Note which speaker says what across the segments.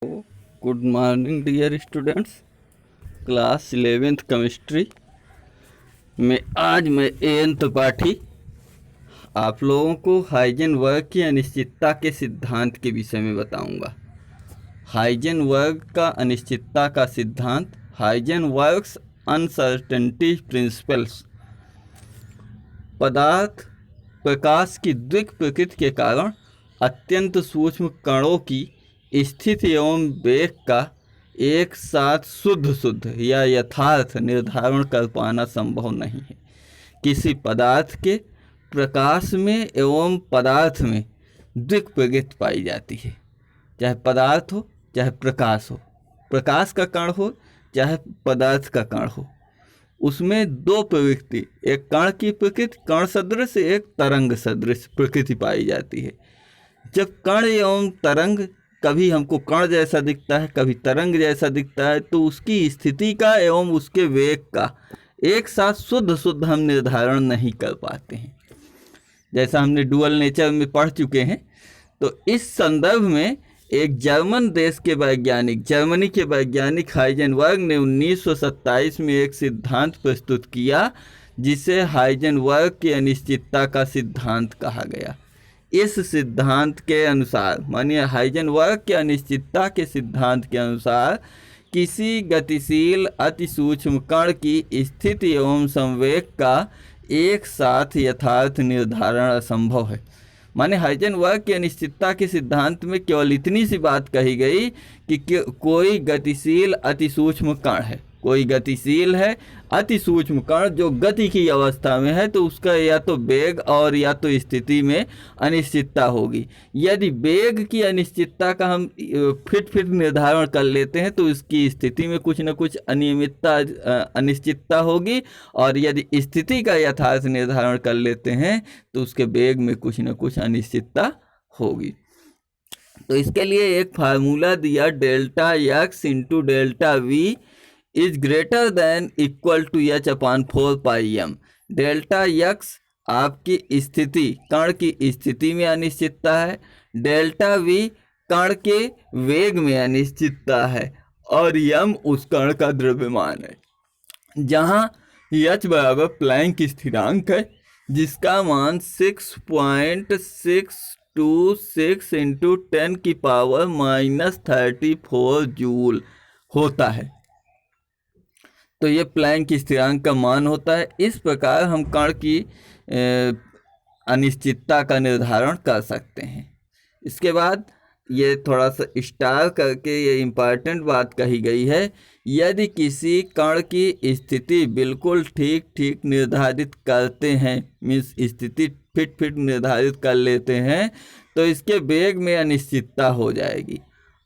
Speaker 1: Good morning dear students. Class 11th chemistry में आज मैं एन त्रिपाठी आप लोगों को हाइजेनबर्ग की अनिश्चितता के सिद्धांत के विषय में बताऊंगा। हाइजेनबर्ग का अनिश्चितता का सिद्धांत, हाइजेनबर्ग्स अनसर्टेनिटी प्रिंसिपल्स, पदार्थ प्रकाश की द्विक प्रकृति के कारण अत्यंत सूक्ष्म कणों की स्थिति एवं वेग का एक साथ शुद्ध या यथार्थ निर्धारण कर पाना संभव नहीं है। किसी पदार्थ के प्रकाश में एवं पदार्थ में द्विक प्रकृति पाई जाती है, चाहे पदार्थ हो चाहे प्रकाश हो, प्रकाश का कण हो चाहे पदार्थ का कण हो। उसमें दो प्रवृत्ति, एक कण की प्रकृति कण सदृश, एक तरंग सदृश प्रकृति पाई जाती है। जब कण एवं तरंग कभी हमको कण जैसा दिखता है, कभी तरंग जैसा दिखता है, तो उसकी स्थिति का एवं उसके वेग का एक साथ शुद्ध हम निर्धारण नहीं कर पाते हैं, जैसा हमने डुअल नेचर में पढ़ चुके हैं। तो इस संदर्भ में एक जर्मन देश के वैज्ञानिक, जर्मनी के वैज्ञानिक हाइजेनबर्ग ने 1927 में एक सिद्धांत प्रस्तुत किया जिसे हाइजेनबर्ग की अनिश्चितता का सिद्धांत कहा गया। इस सिद्धांत के अनुसार, मानिए हाइजेनबर्ग के अनिश्चितता के सिद्धांत के अनुसार, किसी गतिशील अति सूक्ष्म कण की स्थिति एवं संवेग का एक साथ यथार्थ निर्धारण असंभव है। माने हाइजेनबर्ग की अनिश्चितता के सिद्धांत में केवल इतनी सी बात कही गई कि कोई गतिशील अति सूक्ष्म कण है, कोई गतिशील है अति सूक्ष्म कण जो गति की अवस्था में है, तो उसका या तो वेग और या तो स्थिति में अनिश्चितता होगी। यदि वेग की अनिश्चितता का हम फिट निर्धारण कर लेते हैं तो इसकी स्थिति में कुछ न कुछ अनियमितता, अनिश्चितता होगी, और यदि स्थिति का यथार्थ निर्धारण कर लेते हैं तो उसके वेग में कुछ न कुछ अनिश्चितता होगी। तो इसके लिए एक फार्मूला दिया, delta x into delta v is greater than equal to h upon 4πm। Delta x आपकी स्थिति, कण की स्थिति में अनिश्चितता है, डेल्टा वी कण के वेग में अनिश्चितता है, और यम उस कण का द्रव्यमान है। जहां एच बराबर प्लैंक स्थिरांक है जिसका मान 6.626 इंटू 10⁻⁻34 जूल होता है। तो ये प्लैंक स्थिरांक का मान होता है। इस प्रकार हम कण की अनिश्चितता का निर्धारण कर सकते हैं। इसके बाद ये थोड़ा सा स्टार करके ये इम्पॉर्टेंट बात कही गई है, यदि किसी कण की स्थिति बिल्कुल ठीक निर्धारित करते हैं, मीन्स स्थिति फिट निर्धारित कर लेते हैं, तो इसके वेग में अनिश्चितता हो जाएगी।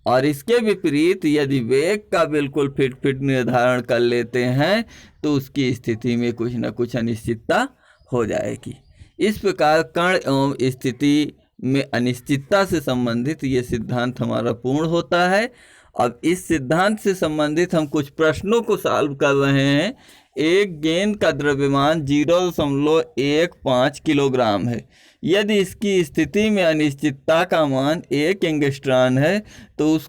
Speaker 1: और इसके विपरीत यदि वेग का बिल्कुल फिट निर्धारण कर लेते हैं तो उसकी स्थिति में कुछ न कुछ अनिश्चितता हो जाएगी। इस प्रकार कण एवं स्थिति में अनिश्चितता से संबंधित ये सिद्धांत हमारा पूर्ण होता है। अब इस सिद्धांत से संबंधित हम कुछ प्रश्नों को सॉल्व कर रहे हैं। एक गेंद का द्रव्यमान 0.15 किलोग्राम है। यदि इसकी स्थिति में अनिश्चितता का मान 1 एंगस्ट्रॉन है तो उस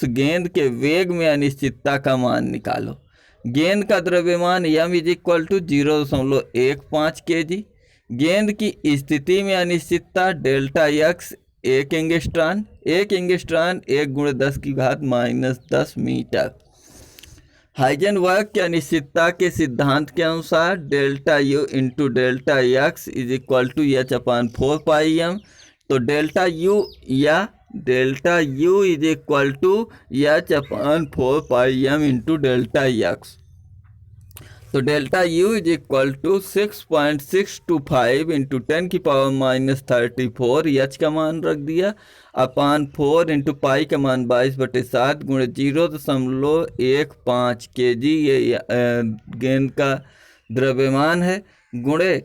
Speaker 1: गेंद के वेग में अनिश्चितता का मान निकालो। गेंद का द्रव्यमान m is equal to 0.15 kg। गेंद की स्थिति में अनिश्चितता delta x 1 angstrom, 1 angstrom 1×10⁻⁻10 metre. Heisenberg के अनिश्चितता के सिद्धांत के अनुसार delta u into delta x is equal to h upon 4πm। तो delta u is equal to h upon 4πm into delta x. तो delta u is equal to 6.625 into 10⁻⁻34, h का मान रख दिया, अपॉन 4 इंटू पाई का मान 22/7 गुणे 0.15 kg ये गेंद का द्रव्यमान है, गुणे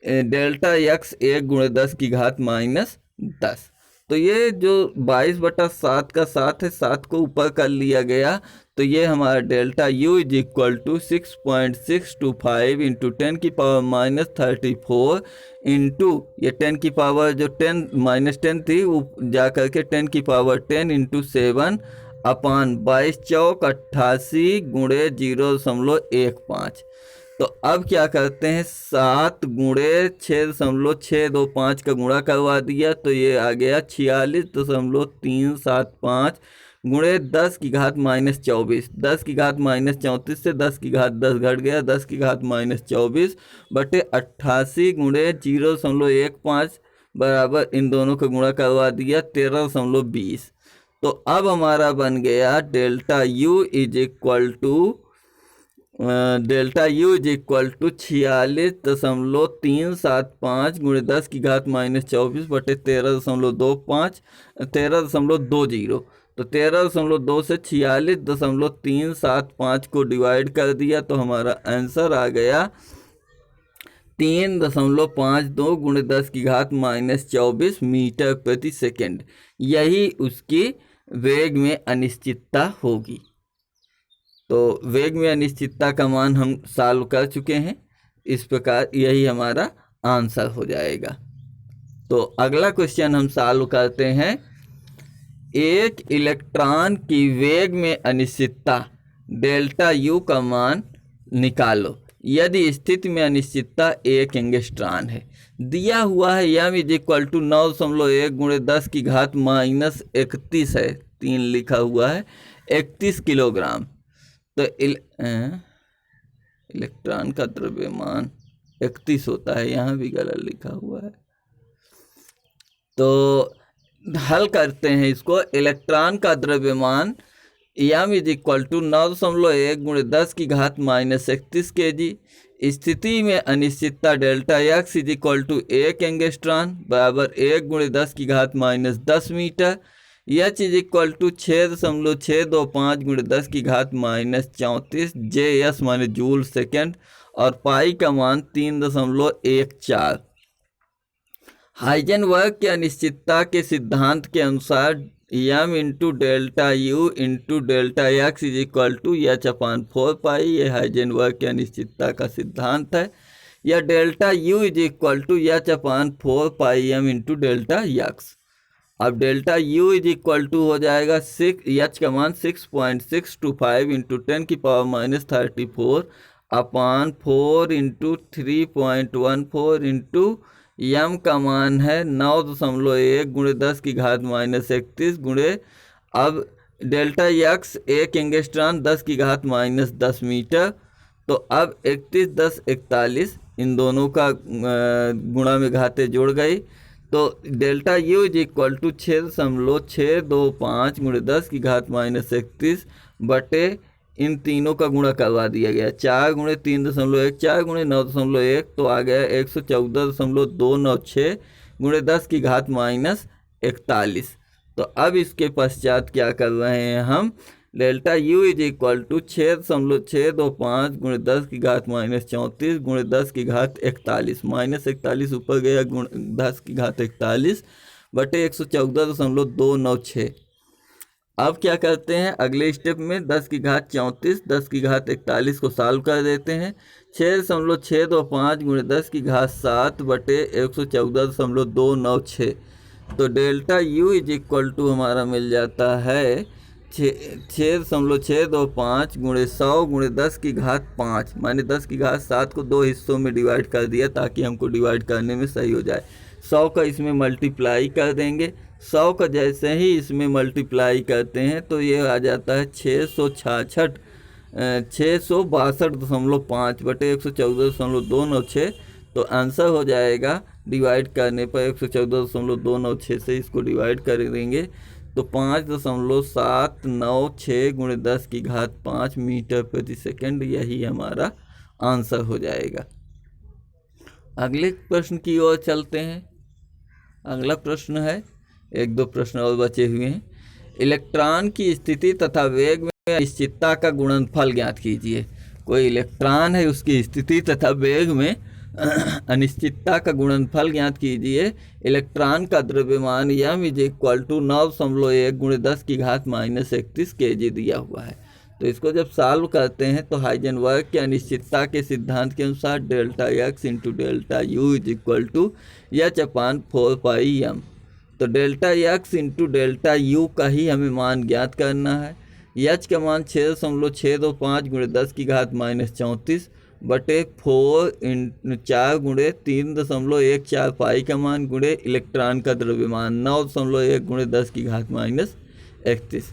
Speaker 1: डेल्टा एक्स 1×10⁻⁻10। तो ये जो 22/7 का 7 है, 7 को ऊपर कर लिया गया, तो ये हमारा delta U is equal to 6.625 into 10⁻34 into ये 10 की पावर जो 10 -10 थी वो जा करके 10⁻10 इंटू 7 अपान 22 चौक 88 गुणे 0.15। तो अब क्या करते हैं, 7 गुणे 6.625 का गुणा करवा दिया, तो ये आ गया 46.375 गुणे 10⁻−24। 10⁻−34 से 10⁻10 घट गया, 10⁻−24 बटे 88 गुणे 0.15 बराबर इन दोनों का गुणा करवा दिया 13.20। तो अब हमारा बन गया delta U is equal to 46.375 गुणे 10⁻−24 बटे 13.20। तो 13.2 से 46.375 को डिवाइड कर दिया, तो हमारा आंसर आ गया 3.52 गुणे 10⁻−24 मीटर प्रति सेकंड। यही उसकी वेग में अनिश्चितता होगी। तो वेग में अनिश्चितता का मान हम सॉल्व कर चुके हैं। इस प्रकार यही हमारा आंसर हो जाएगा। तो अगला क्वेश्चन हम सॉल्व करते हैं। एक इलेक्ट्रॉन की वेग में अनिश्चितता डेल्टा U का मान निकालो यदि स्थिति में अनिश्चितता 1 एंगस्ट्रॉन है। दिया हुआ है m इज इक्वल टू 9.1 गुणे 10⁻−31 है, 3 लिखा हुआ है, 31 किलोग्राम। तो इलेक्ट्रॉन का द्रव्यमान 31 होता है, यहाँ भी गलत लिखा हुआ है। तो हल करते हैं इसको। इलेक्ट्रॉन का द्रव्यमान m इज इक्वल टू 9.1 गुणे 10⁻−31 kg। स्थिति में अनिश्चितता delta x is equal to 1 angstrom बराबर 1 गुणे 10⁻10 metre. H is equal to 6.625 गुणे 10⁻34 JS माने जूल सेकेंड और पाई का मान 3.14। हाइजेनबर्ग के अनिश्चितता के सिद्धांत के अनुसार m into delta U into delta x is equal to H/4 pi, ये हाइजेनबर्ग के अनिश्चितता का सिद्धांत है। या delta U is equal to H/4 pi m into delta x। अब delta U is equal to हो जाएगा H का मान 6.625 into 10⁻34 upon 4 into 3.14 into m का मान है 9.1 गुणे 10⁻31 गुणे, अब डेल्टा x 1 एंगस्ट्रॉन 10⁻10 मीटर। तो अब 31 10 41 इन दोनों का गुणा में घाते जुड़ गई। तो delta U is equal to 6.625 गुणे 10⁻31 बटे इन तीनों का गुणा करवा दिया गया, 4 गुणे 3.1 4 गुणे 9.1 तो आ गया 114.296 गुणे 10⁻41। तो अब इसके पश्चात क्या कर रहे हैं हम, delta U is equal to 6.625 गुणे 10⁻34 गुणे 10⁻41 -41 ऊपर गया 10⁻41 बटे 114.296। अब क्या करते हैं, अगले स्टेप में 10⁻34 10⁻41 को सॉल्व कर देते हैं। 6.625 गुणे 10⁻7 बटे 114.296। तो delta U is equal to हमारा मिल जाता है 6.625 गुणे 100 गुणे 10⁻5 माने 10⁻7 को 2 हिस्सों में डिवाइड कर दिया ताकि हमको डिवाइड करने में सही हो जाए। 100 का इसमें मल्टीप्लाई कर देंगे, 100 का जैसे ही इसमें मल्टीप्लाई करते हैं तो ये आ जाता है 662.5 बटे 114.296। तो आंसर हो जाएगा डिवाइड करने पर 114.296 से इसको डिवाइड कर देंगे तो 5.796 गुणे 10⁻5 मीटर प्रति सेकंड, यही हमारा आंसर हो जाएगा। अगले प्रश्न की ओर चलते हैं। अगला प्रश्न है, 1-2 प्रश्न और बचे हुए हैं। इलेक्ट्रॉन की स्थिति तथा वेग में अनिश्चितता का गुणनफल ज्ञात कीजिए। कोई इलेक्ट्रॉन है, उसकी स्थिति तथा वेग में अनिश्चितता का गुणनफल ज्ञात कीजिए। इलेक्ट्रॉन का द्रव्यमान m इज इक्वल टू 9.1 गुणे 10 की घात -31 kg दिया हुआ है। तो इसको जब सॉल्व करते हैं तो हाइजेनबर्ग के अनिश्चितता के सिद्धांत के अनुसार delta x into delta u is equal to h/4πm। तो delta x into delta u का ही हमें मान ज्ञात करना है। h का मान 6.625 गुणे 10 की घात -34 बटे 4 गुणे 3.14 पाई का मान गुणे इलेक्ट्रॉन का द्रव्यमान 9.1 गुणे 10 की घात -31।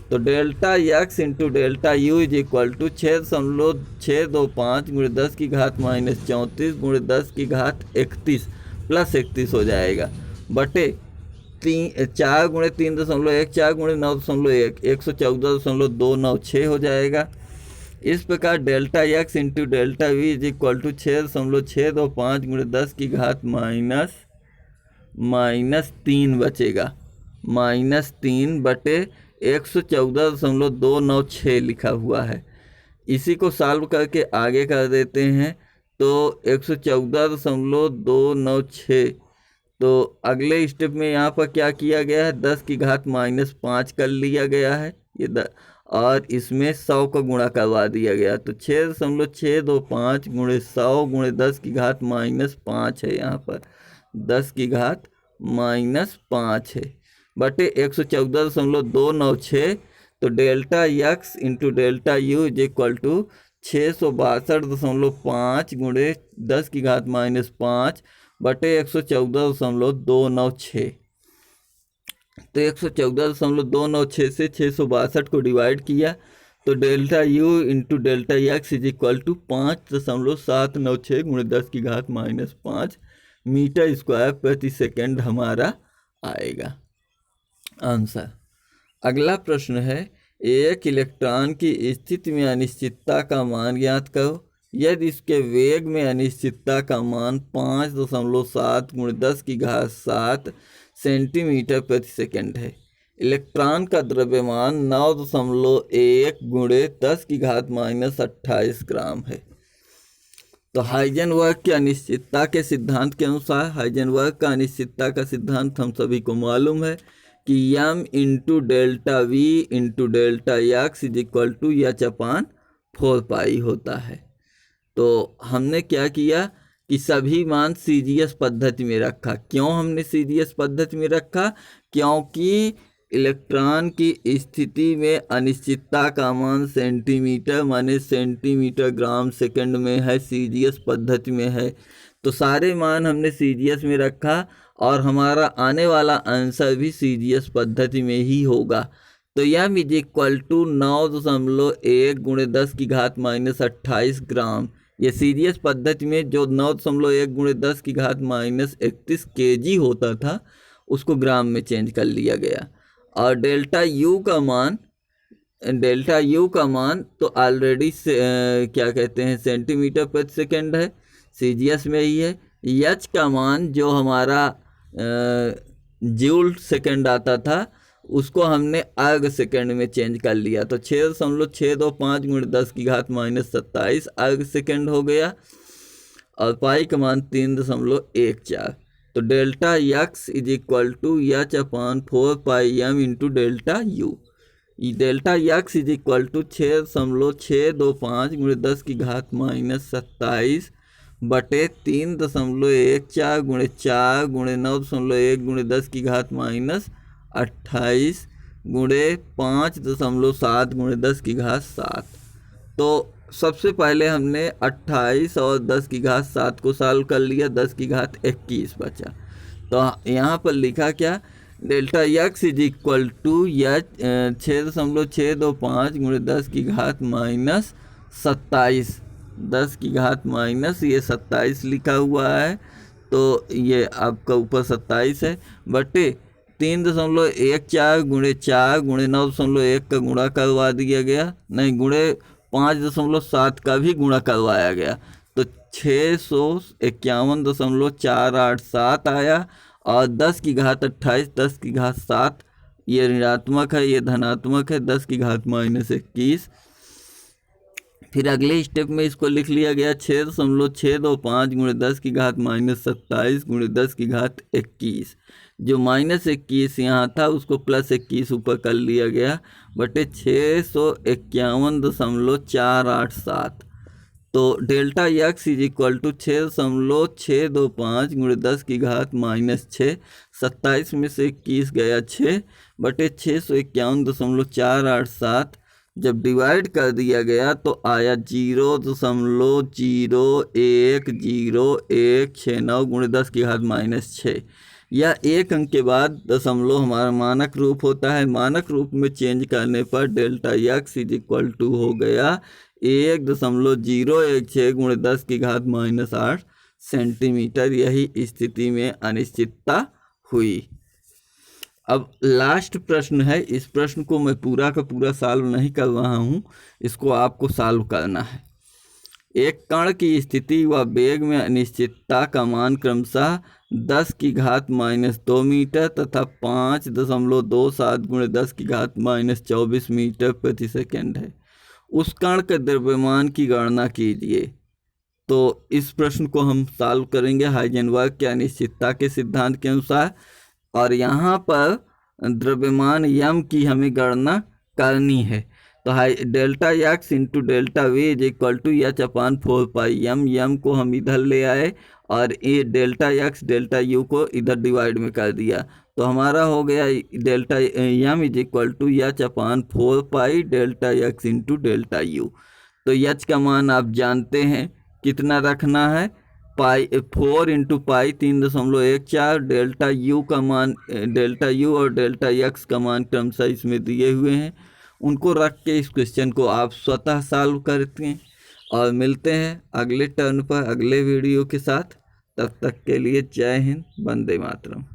Speaker 1: तो delta x into delta u is equal to 6.625 गुणे 10 की घात -34 गुणे 10 की घात 31 प्लस 31 हो जाएगा बटे 4 गुणे 3.1 4 गुणे 9.1 114.296 हो जाएगा। इस प्रकार delta x into delta v is equal to 6.625 गुणे 10 की घात -3 बचेगा, -3 बटे 114.296 लिखा हुआ है। इसी को सॉल्व करके आगे कर देते हैं तो 114.296। तो अगले स्टेप में यहाँ पर क्या किया गया है, 10 की घात -5 कर लिया गया है ये और इसमें 100 का गुणा करवा दिया गया। तो 6.625 गुणे 100 गुणे 10 की घात -5 है, यहाँ पर 10 की घात -5 है बटे 114.296। तो delta x into delta u is equal to 662.5 गुणे 10 की घात -5 बटे 114.296। तो 114.296 से 662 को डिवाइड किया तो delta u into delta x is equal to 5.796 गुणे 10 की घात -5 मीटर स्क्वायर प्रति सेकेंड हमारा आएगा आंसर। अगला प्रश्न है, एक इलेक्ट्रॉन की स्थिति में अनिश्चितता का मान ज्ञात करो। यदि इसके वेग में अनिश्चितता का मान 5.7 गुणे 10 की घात 7 सेंटीमीटर प्रति सेकेंड है, इलेक्ट्रॉन का द्रव्यमान 9.1 गुणे 10 की घात -28 ग्राम है। तो हाइजेनबर्ग के अनिश्चितता के सिद्धांत के अनुसार, हाइजेनबर्ग का अनिश्चितता का सिद्धांत हम सभी को मालूम है कि m into delta v into delta x is equal to h/4 pi होता है। तो हमने क्या किया कि सभी मान सीजीएस पद्धति में रखा। क्यों हमने सीजीएस पद्धति में रखा? क्योंकि इलेक्ट्रॉन की स्थिति में अनिश्चितता का मान सेंटीमीटर माने सेंटीमीटर ग्राम सेकंड में है, सीजीएस पद्धति में है। तो सारे मान हमने सीजीएस में रखा और हमारा आने वाला आंसर भी सीजीएस पद्धति में ही होगा। तो m इज इक्वल टू 9.1 गुणे 10 की घात -28 ग्राम। ये सीजीएस पद्धति में जो 9.1 गुणे 10 की घात -31 kg होता था उसको ग्राम में चेंज कर लिया गया। और डेल्टा यू का मान तो ऑलरेडी क्या कहते हैं सेंटीमीटर प्रति सेकेंड है, सीजीएस में ही है। एच का मान जो हमारा जूल सेकेंड आता था उसको हमने अर्ग सेकेंड में चेंज कर लिया। तो 6.625 गुणे 10 की घात -27 अर्ग सेकेंड हो गया और पाई का मान 3.14। तो delta x is equal to h/4 pi m into delta u. Delta x is equal to 6.625 गुणे 10 की घात -27 बटे 3.14 गुणे 4 गुणे 9.1 गुणे 10 की घात -28 गुणे 5.7 गुणे 10 की घात 7। तो सबसे पहले हमने 28 और 10 की घात 7 को सॉल्व कर लिया, 10 की घात 21 बचा। तो यहाँ पर लिखा क्या, delta x is equal to 6.625 गुणे 10 की घात -27, 10 की घात ये 27 लिखा हुआ है। तो ये आपका ऊपर 27 है बटे 3.14 गुणे 4 गुणे 9.1 का गुणा करवा दिया गया, नहीं गुणे 5.7 का भी गुणा करवाया गया। तो 651.487 आया और 10 की घात 28, 10 की घात 7 ये ऋणात्मक है, ये धनात्मक है, 10 की घात -21। फिर अगले स्टेप में इसको लिख लिया गया 6.625 गुणे 10 की घात -27 गुणे 10 की घात 21। जो -21 यहाँ था उसको +21 ऊपर कर लिया गया बटे 651.487। तो delta x is equal to 6.625 गुणे 10 की घात -6, 27 में से 21 गया 6 बटे 651.487। जब डिवाइड कर दिया गया तो आया 0.0106169 गुणे 10 की घात -6। यह एक अंक के बाद दशमलव हमारा मानक रूप होता है। मानक रूप में चेंज करने पर delta x is equal to हो गया 1.016 गुणे 10 की घात -8 सेंटीमीटर। यही स्थिति में अनिश्चितता हुई। अब लास्ट प्रश्न है। इस प्रश्न को मैं पूरा का पूरा सॉल्व नहीं कर रहा हूँ, इसको आपको सॉल्व करना है। एक कण की स्थिति व वेग में अनिश्चितता का मान क्रमशः 10 की घात -2 मीटर तथा 5.27 गुणे 10 की घात -24 मीटर प्रति सेकंड है। उस कण के द्रव्यमान की गणना कीजिए। तो इस प्रश्न को हम सॉल्व करेंगे हाइजेनबर्ग के अनिश्चितता के सिद्धांत के अनुसार। और यहाँ पर द्रव्यमान यम की हमें गणना करनी है। तो delta x into delta v is equal to h/4 m को हम इधर ले आए और ये डेल्टा यक्स डेल्टा यू को इधर डिवाइड में कर दिया। तो हमारा हो गया delta m is equal to h/4 delta x into delta u. तो यच का मान आप जानते हैं कितना रखना है, 4 इंटू पाई 3.14। डेल्टा यू का मान, डेल्टा यू और डेल्टा यक्स का मान क्रमशः इसमें दिए हुए हैं। उनको रख के इस क्वेश्चन को आप स्वतः सॉल्व करते हैं। और मिलते हैं अगले टर्न पर अगले वीडियो के साथ। तब तक के लिए जय हिंद, वंदे मातरम।